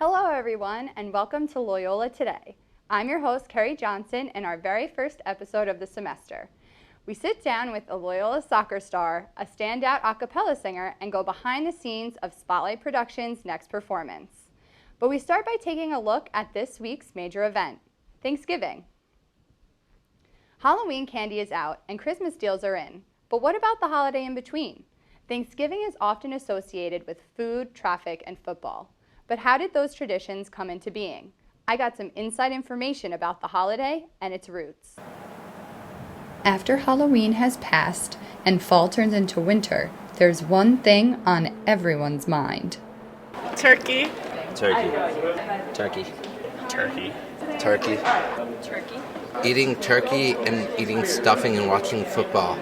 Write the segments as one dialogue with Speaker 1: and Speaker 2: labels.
Speaker 1: Hello everyone and welcome to Loyola Today. I'm your host Carrie Johnson in our very first episode of the semester. We sit down with a Loyola soccer star, a standout a cappella singer, and go behind the scenes of Spotlight Productions' next performance. But we start by taking a look at this week's major event, Thanksgiving. Halloween candy is out and Christmas deals are in, but what about the holiday in between? Thanksgiving is often associated with food, traffic, and football. But how did those traditions come into being? I got some inside information about the holiday and its roots. After Halloween has passed and fall turns into winter, there's one thing on everyone's mind.
Speaker 2: Turkey.
Speaker 3: Turkey. Turkey.
Speaker 4: Turkey.
Speaker 3: Turkey.
Speaker 2: Turkey.
Speaker 3: Eating turkey and eating stuffing and watching football.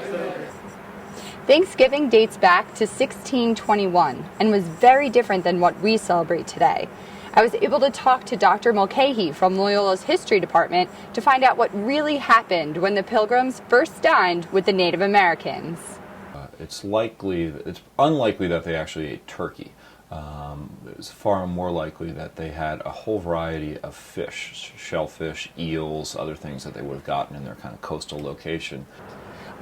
Speaker 1: Thanksgiving dates back to 1621 and was very different than what we celebrate today. I was able to talk to Dr. Mulcahy from Loyola's history department to find out what really happened when the Pilgrims first dined with the Native Americans.
Speaker 4: It's unlikely that they actually ate turkey. It's far more likely that they had a whole variety of fish, shellfish, eels, other things that they would have gotten in their kind of coastal location.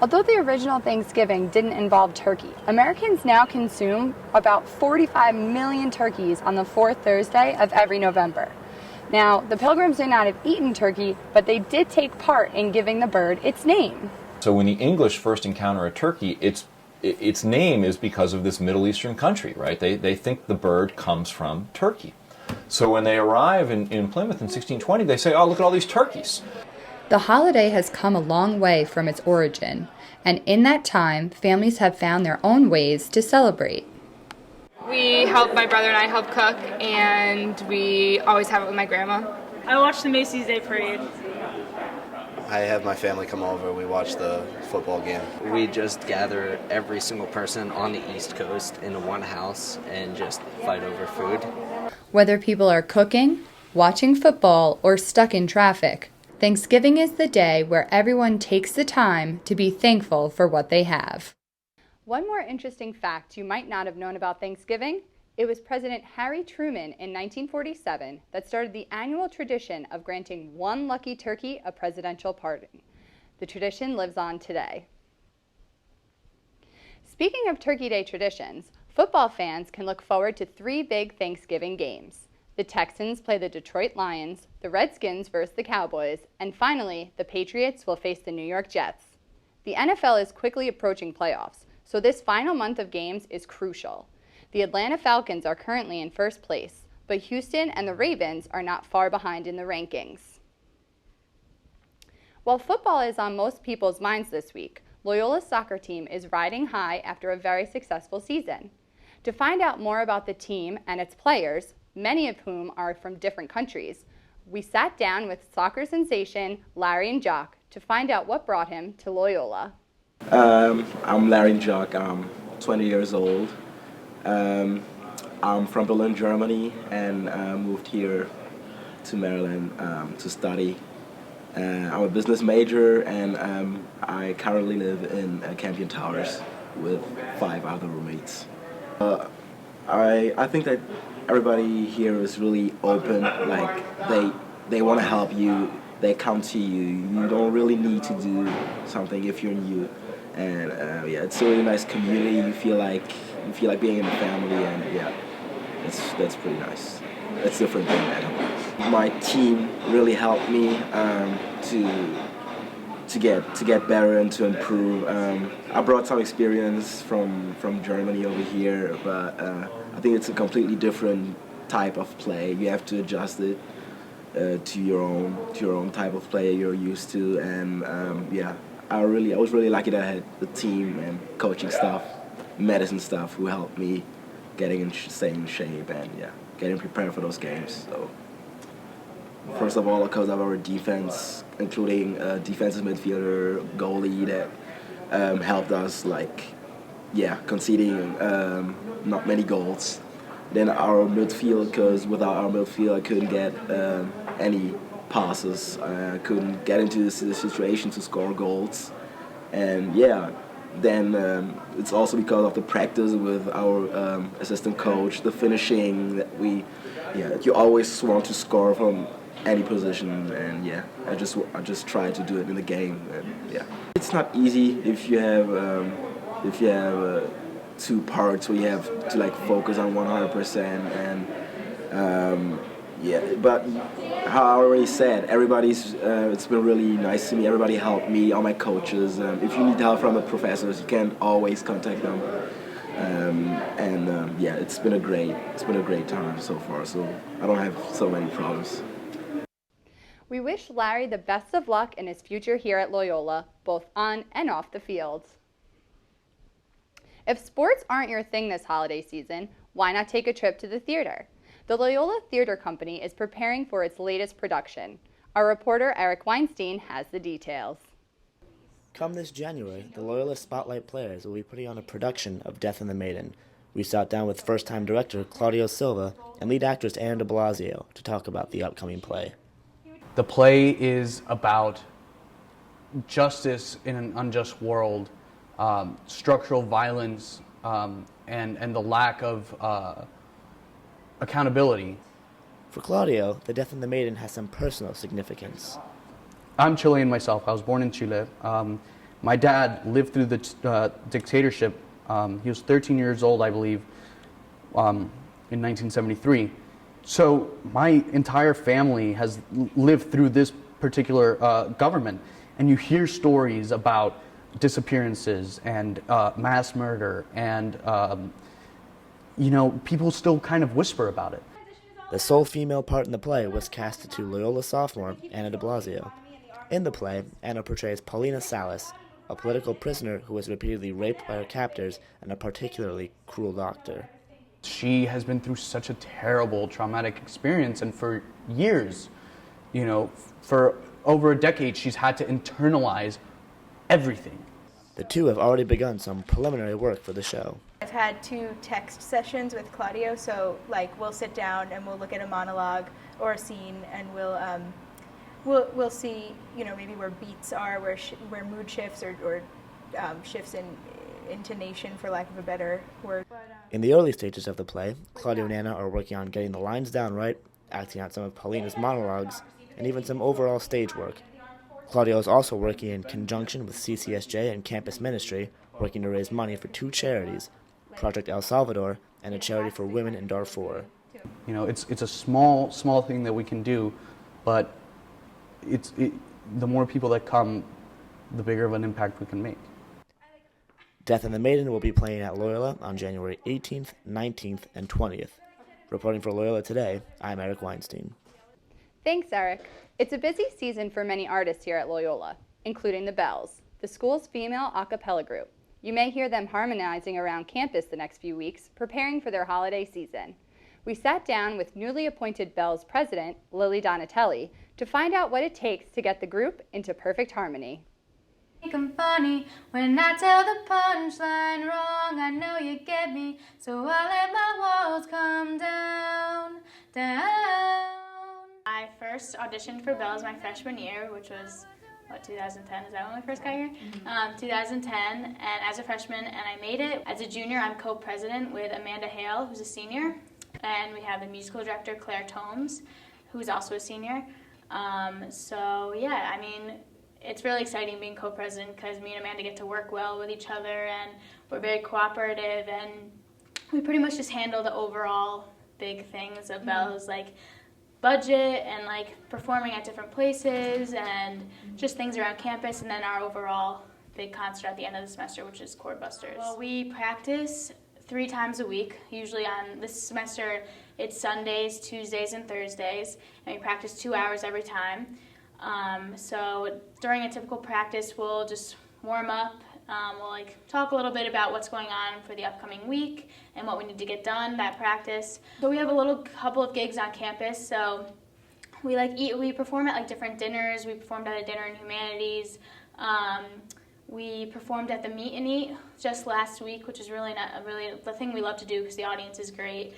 Speaker 1: Although the original Thanksgiving didn't involve turkey, Americans now consume about 45 million turkeys on the fourth Thursday of every November. Now, the Pilgrims may not have eaten turkey, but they did take part in giving the bird its name.
Speaker 4: So when the English first encounter a turkey, its name is because of this Middle Eastern country, right? They think the bird comes from Turkey. So when they arrive in Plymouth in 1620, they say, oh, look at all these turkeys.
Speaker 1: The holiday has come a long way from its origin, and in that time, families have found their own ways to celebrate.
Speaker 2: My brother and I help cook, and we always have it with my grandma.
Speaker 5: I watch the Macy's Day Parade.
Speaker 3: I have my family come over. We watch the football game.
Speaker 6: We just gather every single person on the East Coast into one house and just fight over food.
Speaker 1: Whether people are cooking, watching football, or stuck in traffic, Thanksgiving is the day where everyone takes the time to be thankful for what they have. One more interesting fact you might not have known about Thanksgiving: it was President Harry Truman in 1947 that started the annual tradition of granting one lucky turkey a presidential pardon. The tradition lives on today. Speaking of Turkey Day traditions, football fans can look forward to 3 big Thanksgiving games. The Texans play the Detroit Lions, the Redskins versus the Cowboys, and finally, the Patriots will face the New York Jets. The NFL is quickly approaching playoffs, so this final month of games is crucial. The Atlanta Falcons are currently in first place, but Houston and the Ravens are not far behind in the rankings. While football is on most people's minds this week, Loyola's soccer team is riding high after a very successful season. To find out more about the team and its players, many of whom are from different countries, we sat down with soccer sensation Larry Njok to find out what brought him to Loyola.
Speaker 7: I'm Larry Njok. I'm 20 years old. I'm from Berlin, Germany, and moved here to Maryland to study. I'm a business major, and I currently live in Campion Towers with 5 other roommates. I think that everybody here is really open. Like they want to help you. They come to you. You don't really need to do something if you're new. And yeah, it's a really nice community. You feel like being in a family, and yeah, that's pretty nice. It's different than that. My team really helped me to get better and to improve. I brought some experience from Germany over here, but I think it's a completely different type of play. You have to adjust it to your own type of play you're used to, and yeah, I was really lucky that I had the team and coaching staff, medicine staff who helped me staying in shape and yeah, getting prepared for those games. So first of all, because of our defense, including a defensive midfielder, goalie that helped us, conceding not many goals. Then our midfield, because without our midfield I couldn't get any passes. I couldn't get into the situation to score goals. And yeah, then it's also because of the practice with our assistant coach, the finishing that you always want to score from any position, and I just try to do it in the game, and it's not easy if you have two parts where you have to like focus on 100%, and but how I already said, everybody's it's been really nice to me. Everybody helped me, all my coaches. If you need help from the professors, you can always contact them. It's been a great time so far. So I don't have so many problems.
Speaker 1: We wish Larry the best of luck in his future here at Loyola, both on and off the field. If sports aren't your thing this holiday season, why not take a trip to the theater? The Loyola Theater Company is preparing for its latest production. Our reporter Eric Weinstein has the details.
Speaker 8: Come this January, the Loyola Spotlight Players will be putting on a production of Death and the Maiden. We sat down with first-time director Claudio Silva and lead actress Anna de Blasio to talk about the upcoming play.
Speaker 9: The play is about justice in an unjust world, structural violence, and the lack of accountability.
Speaker 8: For Claudio, the Death and the Maiden has some personal significance.
Speaker 9: I'm Chilean myself. I was born in Chile. My dad lived through the dictatorship. He was 13 years old, I believe, in 1973. So my entire family has lived through this particular government. And you hear stories about disappearances and mass murder, and people still kind of whisper about it.
Speaker 8: The sole female part in the play was cast to Loyola sophomore Anna de Blasio. In the play, Anna portrays Paulina Salas, a political prisoner who was repeatedly raped by her captors and a particularly cruel doctor.
Speaker 9: She has been through such a terrible, traumatic experience, and for years, for over a decade, she's had to internalize everything.
Speaker 8: The two have already begun some preliminary work for the show.
Speaker 10: I've had 2 text sessions with Claudio, so we'll sit down and we'll look at a monologue or a scene, and we'll see maybe where beats are, where mood shifts or shifts in intonation, for lack of a better word.
Speaker 8: In the early stages of the play, Claudio and Anna are working on getting the lines down right, acting out some of Paulina's monologues, and even some overall stage work. Claudio is also working in conjunction with CCSJ and Campus Ministry, working to raise money for 2 charities, Project El Salvador and a charity for women in Darfur.
Speaker 9: It's a small thing that we can do, but the more people that come, the bigger of an impact we can make.
Speaker 8: Death and the Maiden will be playing at Loyola on January 18th, 19th, and 20th. Reporting for Loyola Today, I'm Eric Weinstein.
Speaker 1: Thanks, Eric. It's a busy season for many artists here at Loyola, including the Bells, the school's female a cappella group. You may hear them harmonizing around campus the next few weeks, preparing for their holiday season. We sat down with newly appointed Bells president, Lily Donatelli, to find out what it takes to get the group into perfect harmony.
Speaker 11: I'm funny when I tell the punchline wrong. I know you get me, so I'll let my walls come down.
Speaker 5: I first auditioned for Bells my freshman year, which was 2010, is that when we first got here? 2010, and as a freshman, and I made it. As a junior, I'm co-president with Amanda Hale, who's a senior, and we have the musical director, Claire Tomes, who's also a senior. It's really exciting being co-president because me and Amanda get to work well with each other, and we're very cooperative, and we pretty much just handle the overall big things of Bells, like budget and performing at different places and just things around campus, and then our overall big concert at the end of the semester, which is Chord Busters. Well, we practice 3 times a week. Usually on this semester, it's Sundays, Tuesdays, and Thursdays, and we practice 2 hours every time. So during a typical practice, we'll just warm up. We'll talk a little bit about what's going on for the upcoming week and what we need to get done that practice. So we have a couple of gigs on campus. So we perform at different dinners. We performed at a dinner in humanities. We performed at the Meet and Eat just last week, which is really the thing we love to do because the audience is great.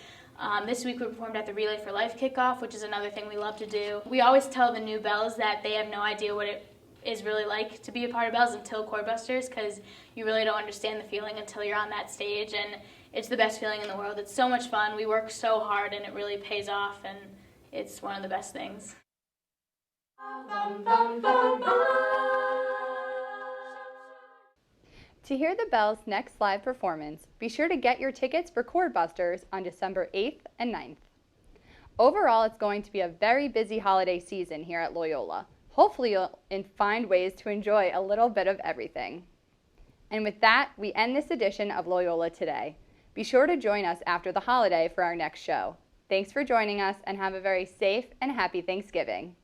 Speaker 5: This week we performed at the Relay for Life kickoff, which is another thing we love to do. We always tell the new Bells that they have no idea what it is really like to be a part of Bells until Core Busters, because you really don't understand the feeling until you're on that stage, and it's the best feeling in the world. It's so much fun. We work so hard, and it really pays off, and it's one of the best things.
Speaker 1: To hear the Bells' next live performance, be sure to get your tickets for Chord Busters on December 8th and 9th. Overall, it's going to be a very busy holiday season here at Loyola. Hopefully you'll find ways to enjoy a little bit of everything. And with that, we end this edition of Loyola Today. Be sure to join us after the holiday for our next show. Thanks for joining us, and have a very safe and happy Thanksgiving.